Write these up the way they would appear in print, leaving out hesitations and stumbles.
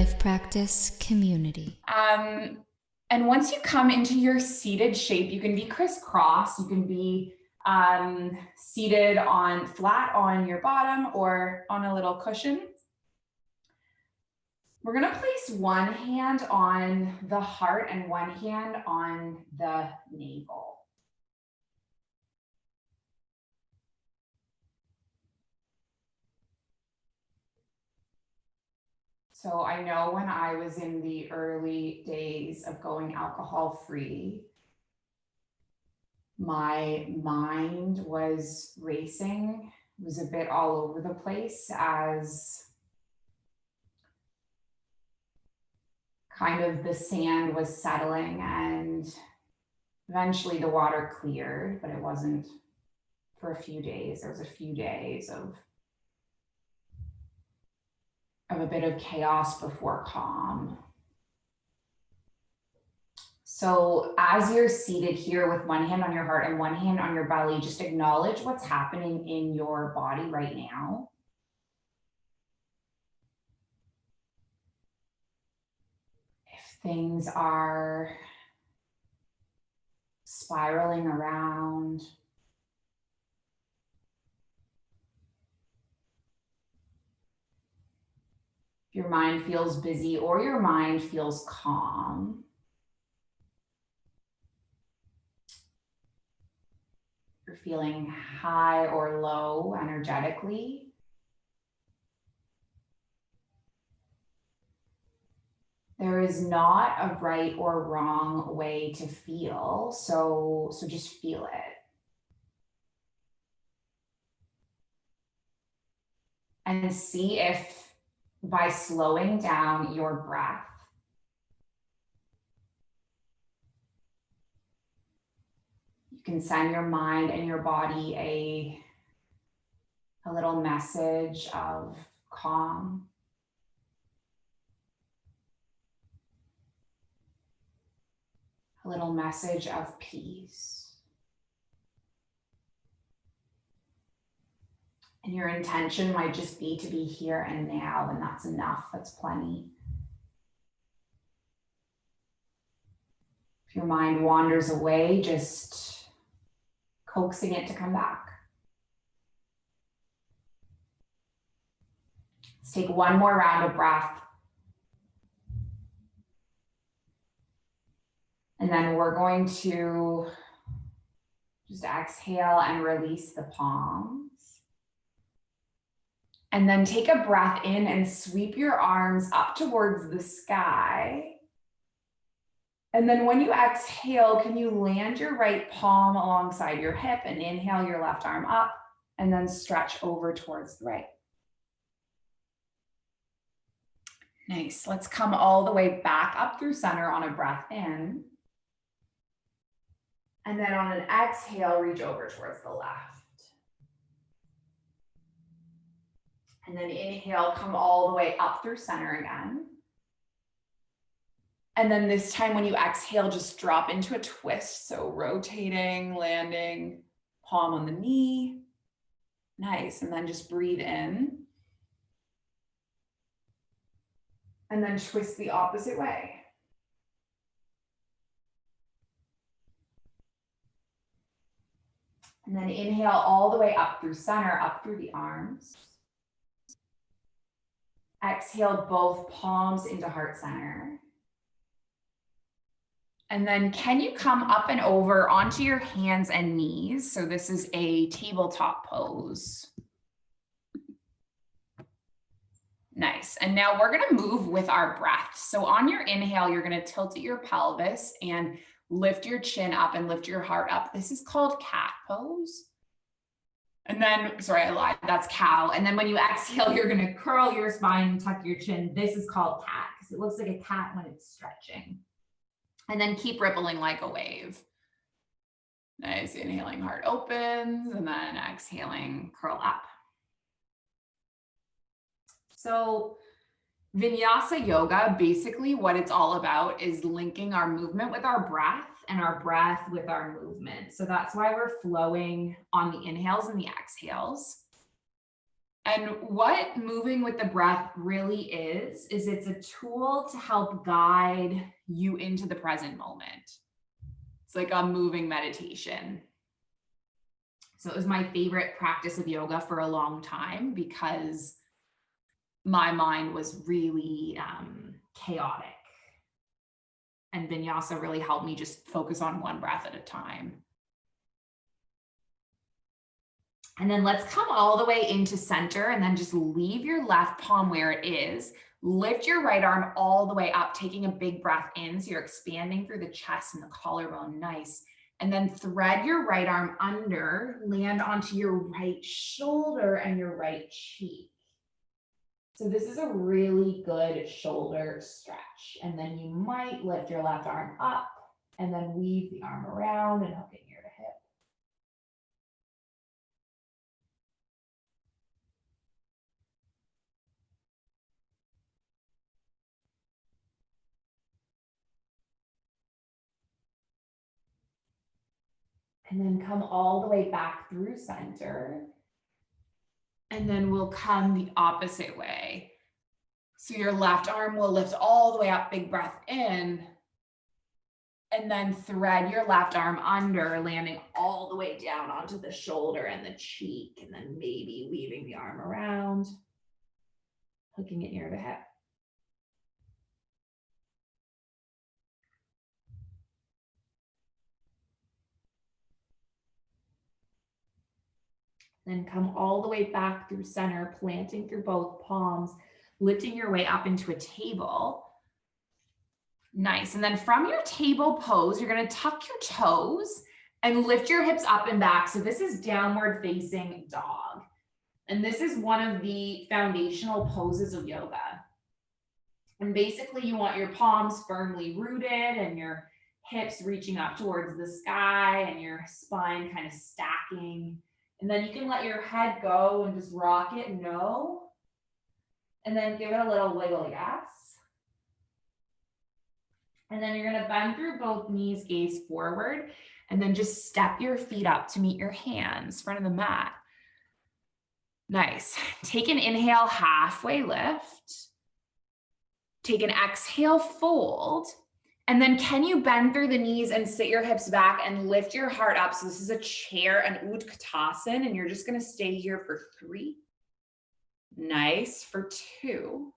life practice community. And once you come into your seated shape, you can be crisscross, you can be seated on flat on your bottom or on a little cushion. We're going to place one hand on the heart and one hand on the navel. So I know when I was in the early days of going alcohol free, my mind was racing, it was a bit all over the place as kind of the sand was settling and eventually the water cleared, but it wasn't for a few days. There was a few days of a bit of chaos before calm. So as you're seated here with one hand on your heart and one hand on your belly, just acknowledge what's happening in your body right now. If things are spiraling around, your mind feels busy or your mind feels calm. You're feeling high or low energetically. There is not a right or wrong way to feel, so just feel it. And see if by slowing down your breath, you can send your mind and your body a little message of calm. A little message of peace. And your intention might just be to be here and now, and that's enough, that's plenty. If your mind wanders away, just coaxing it to come back. Let's take one more round of breath. And then we're going to just exhale and release the palms. And then take a breath in and sweep your arms up towards the sky. And then when you exhale, can you land your right palm alongside your hip and inhale your left arm up and then stretch over towards the right. Nice. Let's come all the way back up through center on a breath in. And then on an exhale, reach over towards the left. And then inhale, come all the way up through center again. And then this time when you exhale, just drop into a twist. So rotating, landing, palm on the knee. Nice. And then just breathe in. And then twist the opposite way. And then inhale all the way up through center, up through the arms. Exhale both palms into heart center. And then can you come up and over onto your hands and knees? So this is a tabletop pose. Nice. And now we're going to move with our breath. So on your inhale, you're going to tilt at your pelvis and lift your chin up and lift your heart up. This is called cat pose. And then, sorry, I lied, that's cow. And then when you exhale, you're going to curl your spine and tuck your chin. This is called cat because it looks like a cat when it's stretching. And then keep rippling like a wave. Nice. Inhaling, heart opens, and then exhaling, curl up. So Vinyasa yoga, basically what it's all about is linking our movement with our breath and our breath with our movement. So that's why we're flowing on the inhales and the exhales. And what moving with the breath really is it's a tool to help guide you into the present moment. It's like a moving meditation. So it was my favorite practice of yoga for a long time because my mind was really chaotic. And Vinyasa really helped me just focus on one breath at a time. And then let's come all the way into center and then just leave your left palm where it is. Lift your right arm all the way up, taking a big breath in. So you're expanding through the chest and the collarbone. Nice. And then thread your right arm under, land onto your right shoulder and your right cheek. So this is a really good shoulder stretch. And then you might lift your left arm up and then weave the arm around and hook it ear to hip. And then come all the way back through center. And then we'll come the opposite way. So your left arm will lift all the way up, big breath in. And then thread your left arm under, landing all the way down onto the shoulder and the cheek. And then maybe weaving the arm around, hooking it ear to hip. Then come all the way back through center, planting through both palms, lifting your way up into a table. Nice. And then from your table pose, you're going to tuck your toes and lift your hips up and back. So this is downward facing dog. And this is one of the foundational poses of yoga. And basically you want your palms firmly rooted and your hips reaching up towards the sky and your spine kind of stacking. And then you can let your head go and just rock it, no. And then give it a little wiggle, yes. And then you're gonna bend through both knees, gaze forward, and then just step your feet up to meet your hands, front of the mat. Nice. Take an inhale, halfway lift. Take an exhale, fold. And then can you bend through the knees and sit your hips back and lift your heart up? So this is a chair, an Utkatasana, and you're just gonna stay here for 3. Nice, for 2.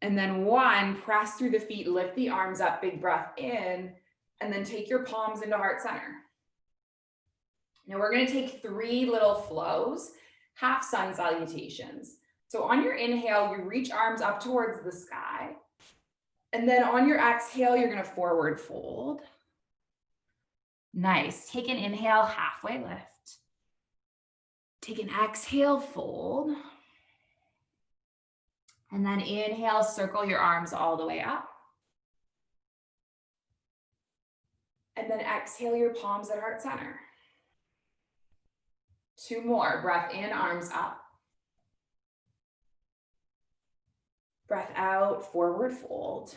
And then 1, press through the feet, lift the arms up, big breath in, and then take your palms into heart center. Now we're gonna take 3 little flows, half sun salutations. So on your inhale, you reach arms up towards the sky. And then on your exhale, you're gonna forward fold. Nice, take an inhale, halfway lift. Take an exhale, fold. And then inhale, circle your arms all the way up. And then exhale your palms at heart center. 2 more, breath in, arms up. Breath out, forward fold.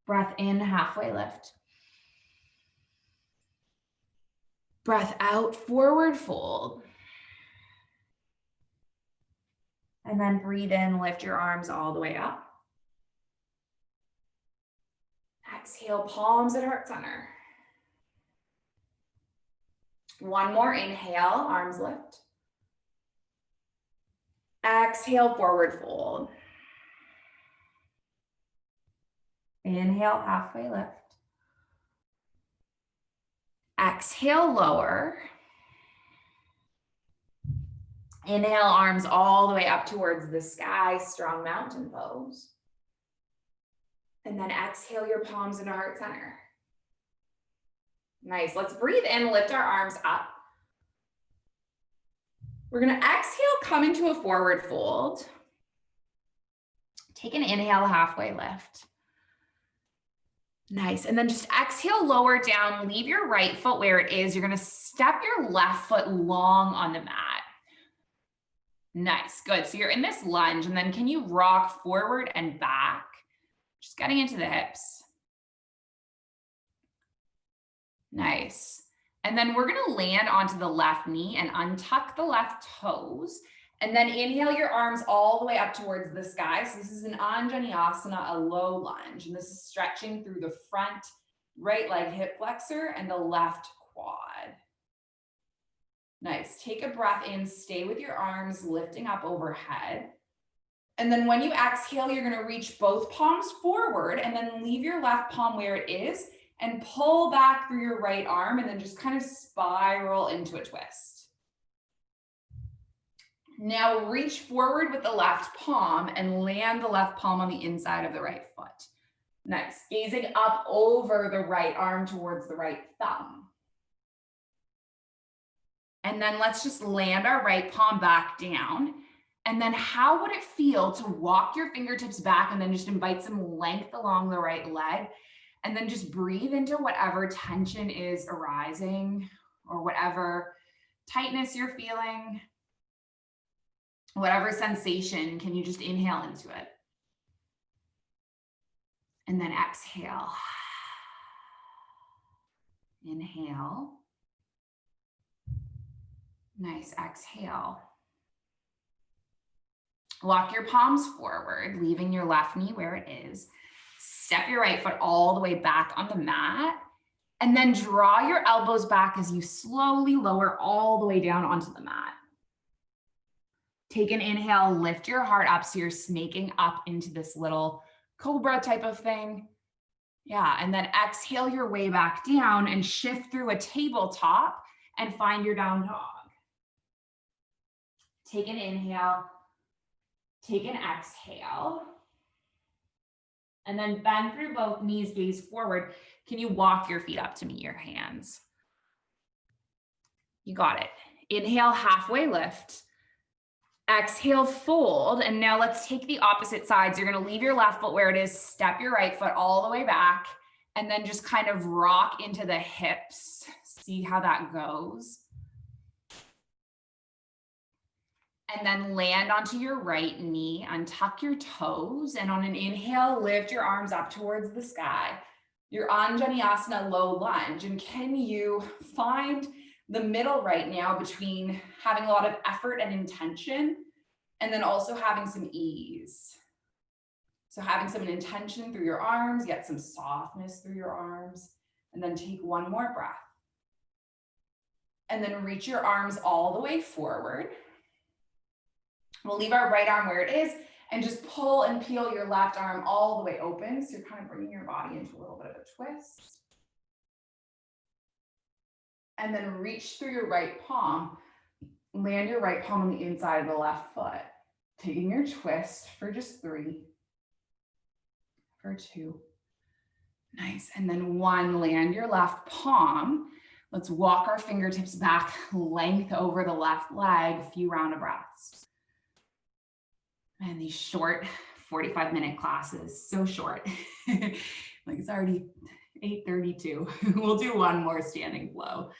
Breath in, halfway lift. Breath out, forward fold. And then breathe in, lift your arms all the way up. Exhale, palms at heart center. 1 more inhale, arms lift. Exhale, forward fold. Inhale, halfway lift. Exhale, lower. Inhale, arms all the way up towards the sky, strong mountain pose. And then exhale your palms into heart center. Nice, let's breathe in, lift our arms up. We're gonna exhale, come into a forward fold. Take an inhale, halfway lift. Nice, and then just exhale, lower down, leave your right foot where it is. You're gonna step your left foot long on the mat. Nice, good, so you're in this lunge, and then can you rock forward and back? Just getting into the hips. Nice, And then we're gonna land onto the left knee and untuck the left toes. And then inhale your arms all the way up towards the sky. So this is an Anjaneyasana, a low lunge. And this is stretching through the front right leg hip flexor and the left quad. Nice. Take a breath in, stay with your arms lifting up overhead. And then when you exhale, you're going to reach both palms forward and then leave your left palm where it is and pull back through your right arm and then just kind of spiral into a twist. Now reach forward with the left palm and land the left palm on the inside of the right foot. Nice. Gazing up over the right arm towards the right thumb. And then let's just land our right palm back down. And then how would it feel to walk your fingertips back and then just invite some length along the right leg? And then just breathe into whatever tension is arising or whatever tightness you're feeling, whatever sensation, can you just inhale into it? And then exhale. Inhale. Nice, exhale. Walk your palms forward, leaving your left knee where it is. Step your right foot all the way back on the mat. And then draw your elbows back as you slowly lower all the way down onto the mat. Take an inhale, lift your heart up so you're snaking up into this little cobra type of thing. Yeah, and then exhale your way back down and shift through a tabletop and find your down dog. Take an inhale, take an exhale, and then bend through both knees, gaze forward. Can you walk your feet up to meet your hands? You got it. Inhale, halfway lift. Exhale, fold. And now let's take the opposite sides. You're going to leave your left foot where it is, step your right foot all the way back, and then just kind of rock into the hips. See how that goes. And then land onto your right knee, untuck your toes, and on an inhale, lift your arms up towards the sky. Your Anjaneyasana low lunge. And can you find the middle right now between having a lot of effort and intention, and then also having some ease? So having some intention through your arms, get some softness through your arms, and then take one more breath. And then reach your arms all the way forward. We'll leave our right arm where it is and just pull and peel your left arm all the way open. So you're kind of bringing your body into a little bit of a twist. And then reach through your right palm. Land your right palm on the inside of the left foot. Taking your twist for just 3, for 2. Nice. And then 1, land your left palm. Let's walk our fingertips back, length over the left leg, a few round of breaths. And these short 45-minute classes, so short. Like it's already 8:32. We'll do one more standing flow.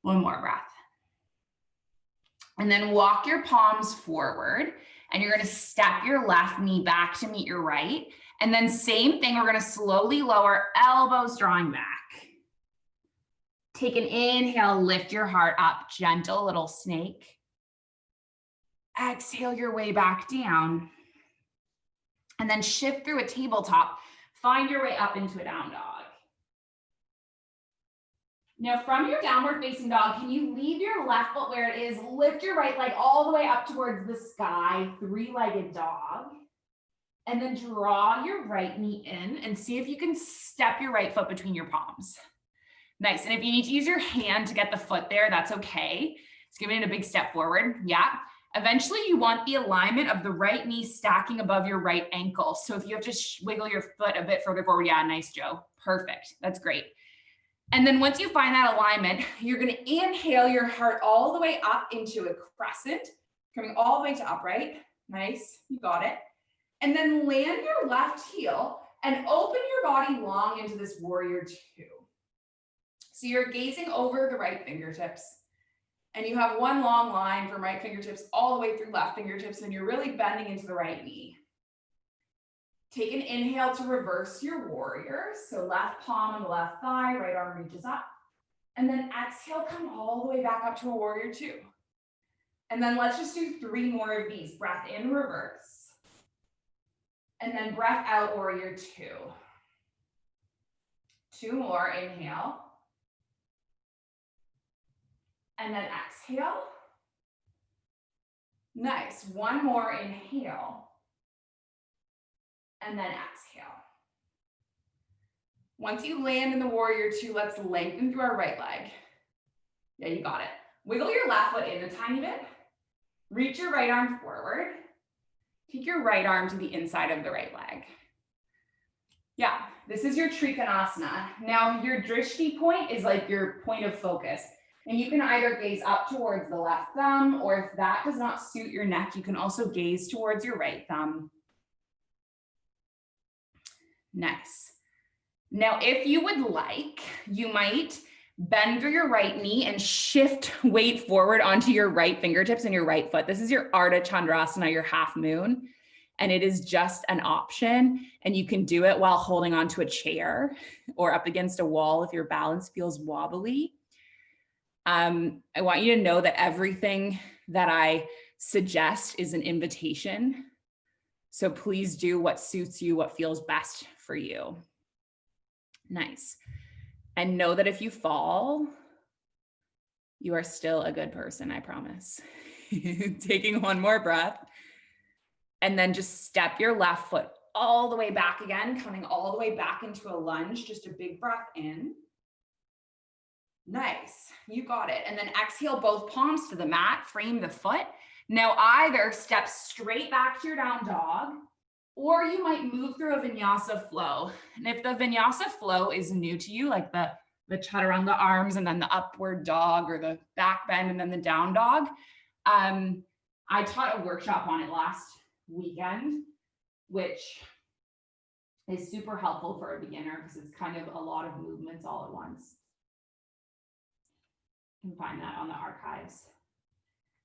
One more breath. And then walk your palms forward, and you're going to step your left knee back to meet your right. And then same thing, we're going to slowly lower, elbows drawing back. Take an inhale, lift your heart up, gentle little snake. Exhale your way back down. And then shift through a tabletop. Find your way up into a down dog. Now from your downward facing dog, can you leave your left foot where it is? Lift your right leg all the way up towards the sky, 3-legged dog. And then draw your right knee in and see if you can step your right foot between your palms. Nice. And if you need to use your hand to get the foot there, that's okay. Just giving it a big step forward. Yeah. Eventually you want the alignment of the right knee stacking above your right ankle. So if you have to wiggle your foot a bit further forward, yeah, nice, Joe. Perfect. That's great. And then once you find that alignment, you're going to inhale your heart all the way up into a crescent, coming all the way to upright. Nice. You got it. And then land your left heel and open your body long into this warrior 2. So you're gazing over the right fingertips. And you have one long line from right fingertips all the way through left fingertips, and you're really bending into the right knee. Take an inhale to reverse your warrior. So left palm on the left thigh, right arm reaches up. And then exhale, come all the way back up to a warrior two. And then let's just do 3 more of these. Breath in, reverse. And then breath out, warrior two. 2 more, inhale. And then exhale. Nice, 1 more, inhale. And then exhale. Once you land in the warrior two, let's lengthen through our right leg. Yeah, you got it. Wiggle your left foot in a tiny bit. Reach your right arm forward. Take your right arm to the inside of the right leg. Yeah, this is your Trikonasana. Now your drishti point is like your point of focus. And you can either gaze up towards the left thumb, or if that does not suit your neck, you can also gaze towards your right thumb. Nice. Now, if you would like, you might bend through your right knee and shift weight forward onto your right fingertips and your right foot. This is your Ardha Chandrasana, your half moon. And it is just an option. And you can do it while holding onto a chair or up against a wall if your balance feels wobbly. I want you to know that everything that I suggest is an invitation. So please do what suits you, what feels best for you. Nice. And know that if you fall, you are still a good person, I promise. Taking 1 more breath. And then just step your left foot all the way back again, coming all the way back into a lunge, just a big breath in. Nice, you got it. And then exhale both palms to the mat, frame the foot. Now either step straight back to your down dog, or you might move through a Vinyasa Flow. And if the Vinyasa Flow is new to you, like the chaturanga arms and then the upward dog or the back bend and then the down dog, I taught a workshop on it last weekend, which is super helpful for a beginner because it's kind of a lot of movements all at once. You can find that on the archives.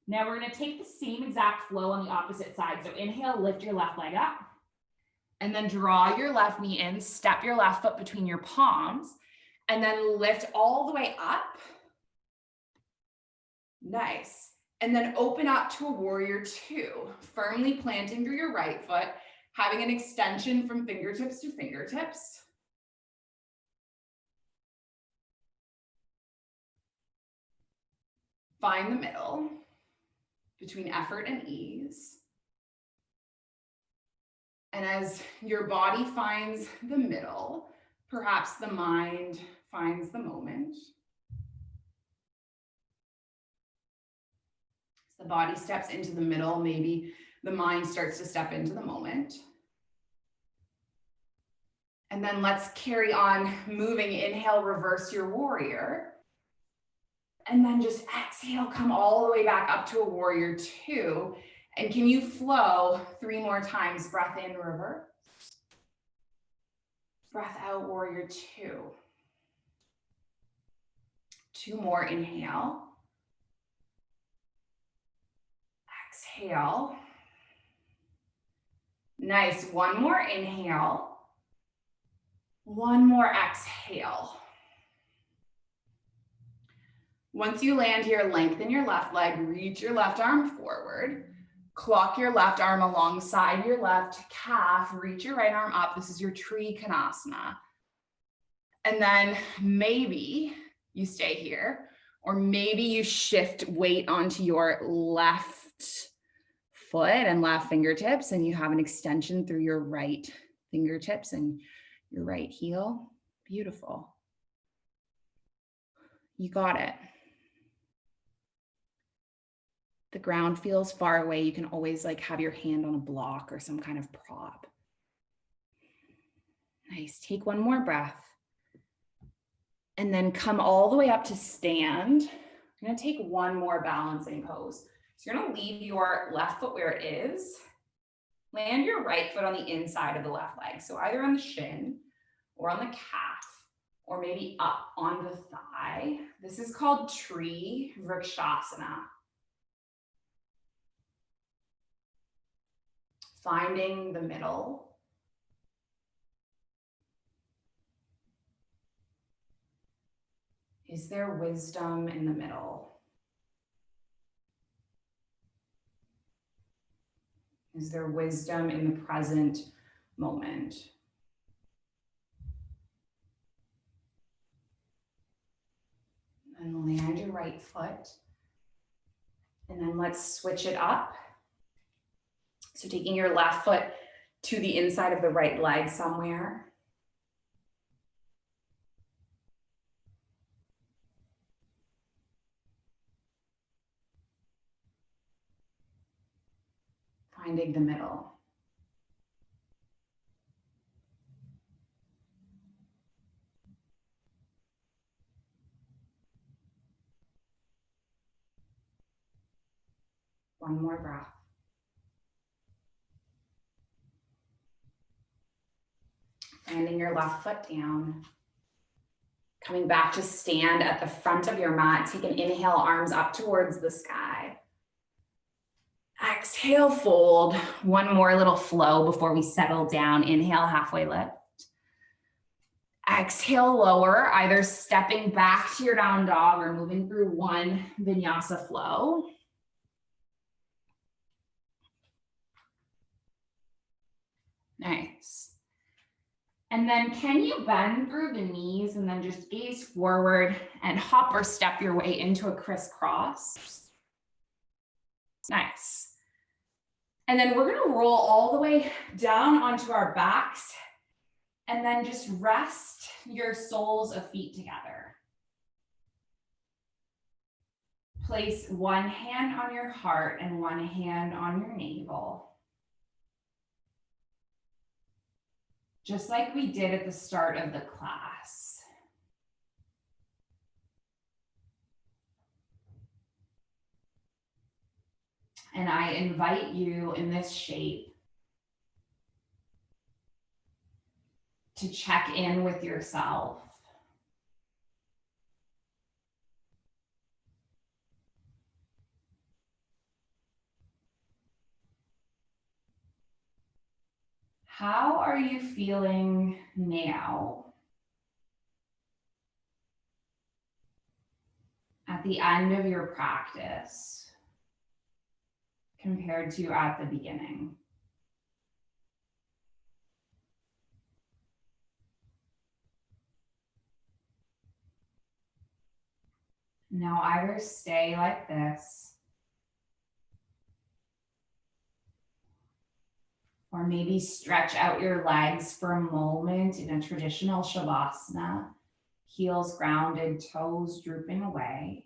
Now we're going to take the same exact flow on the opposite side. So inhale, lift your left leg up. And then draw your left knee in, step your left foot between your palms, and then lift all the way up. Nice. And then open up to a warrior two, firmly planting through your right foot, having an extension from fingertips to fingertips. Find the middle between effort and ease. And as your body finds the middle, perhaps the mind finds the moment. As the body steps into the middle, maybe the mind starts to step into the moment. And then let's carry on moving. Inhale, reverse your warrior. And then just exhale, come all the way back up to a warrior two. And can you flow 3 more times? Breath in, reverse. Breath out, warrior two. 2 more, inhale. Exhale. Nice, 1 more inhale. 1 more exhale. Once you land here, lengthen your left leg, reach your left arm forward. Clock your left arm alongside your left calf, reach your right arm up. This is your Trikonasana. And then maybe you stay here, or maybe you shift weight onto your left foot and left fingertips, and you have an extension through your right fingertips and your right heel. Beautiful. You got it. The ground feels far away. You can always like have your hand on a block or some kind of prop. Nice. Take 1 more breath. And then come all the way up to stand. I'm going to take 1 more balancing pose. So you're going to leave your left foot where it is. Land your right foot on the inside of the left leg. So either on the shin or on the calf, or maybe up on the thigh. This is called Tree Vrikshasana. Finding the middle. Is there wisdom in the middle? Is there wisdom in the present moment? And land your right foot. And then let's switch it up. So taking your left foot to the inside of the right leg somewhere. Finding the middle. One more breath. Landing your left foot down. Coming back to stand at the front of your mat. Take an inhale, arms up towards the sky. Exhale, fold. One more little flow before we settle down. Inhale, halfway lift. Exhale, lower, either stepping back to your down dog or moving through one Vinyasa Flow. Nice. And then can you bend through the knees and then just gaze forward and hop or step your way into a crisscross? Nice. And then we're gonna roll all the way down onto our backs and then just rest your soles of feet together. Place one hand on your heart and one hand on your navel. Just like we did at the start of the class. And I invite you in this shape to check in with yourself. How are you feeling now? At the end of your practice compared to at the beginning? Now either stay like this or maybe stretch out your legs for a moment in a traditional Shavasana, heels grounded, toes drooping away.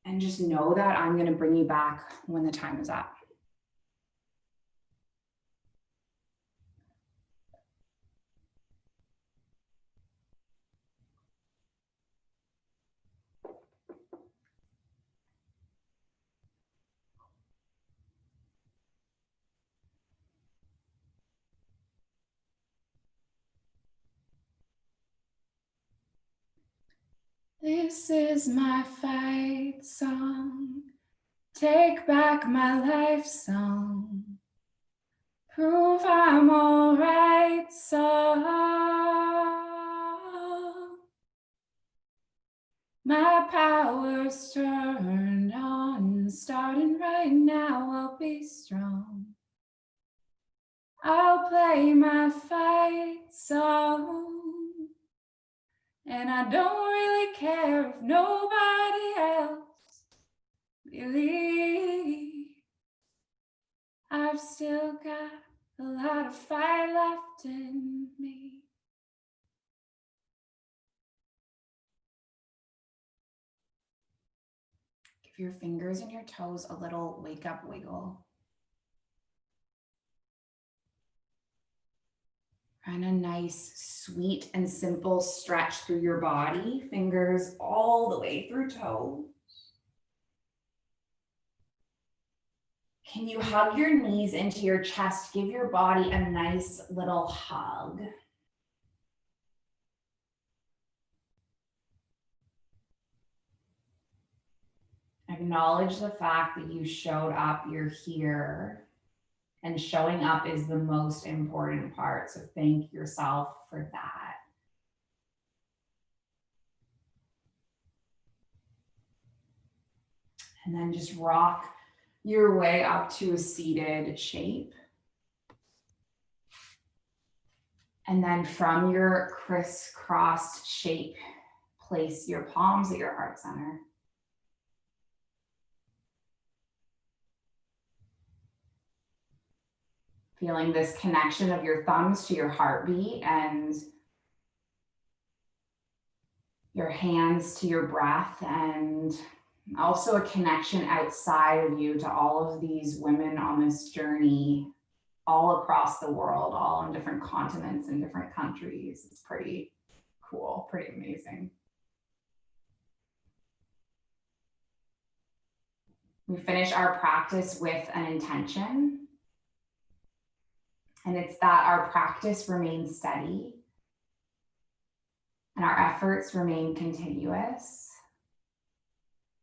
And just know that I'm going to bring you back when the time is up. This is my fight song, take back my life song, prove I'm all right song. My power's turned on, starting right now, I'll be strong. I'll play my fight song. And I don't really care if nobody else believes. I've still got a lot of fight left in me. Give your fingers and your toes a little wake up wiggle. And a nice, sweet and simple stretch through your body. Fingers all the way through toes. Can you hug your knees into your chest? Give your body a nice little hug. Acknowledge the fact that you showed up, you're here. And showing up is the most important part. So thank yourself for that. And then just rock your way up to a seated shape. And then from your crisscrossed shape, place your palms at your heart center. Feeling this connection of your thumbs to your heartbeat and your hands to your breath, and also a connection outside of you to all of these women on this journey all across the world, all on different continents and different countries. It's pretty cool, pretty amazing. We finish our practice with an intention. And it's that our practice remains steady and our efforts remain continuous,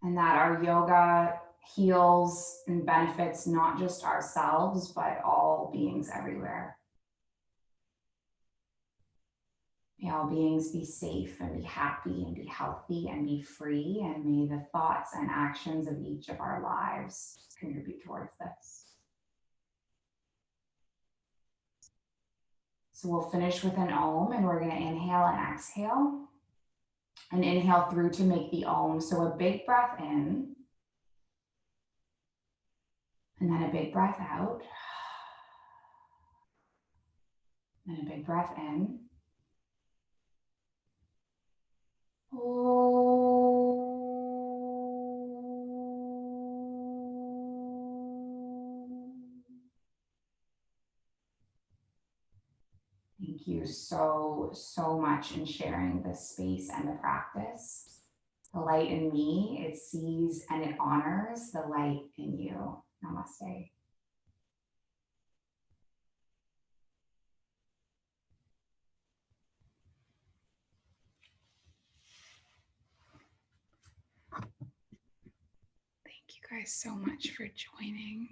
and that our yoga heals and benefits not just ourselves, but all beings everywhere. May all beings be safe and be happy and be healthy and be free, and may the thoughts and actions of each of our lives contribute towards this. So we'll finish with an Om, and we're going to inhale and exhale. And inhale through to make the Om. So a big breath in. And then a big breath out. And a big breath in. Thank you so much in sharing this space and the practice. The light in me, it sees and it honors the light in you. Namaste. Thank you guys so much for joining.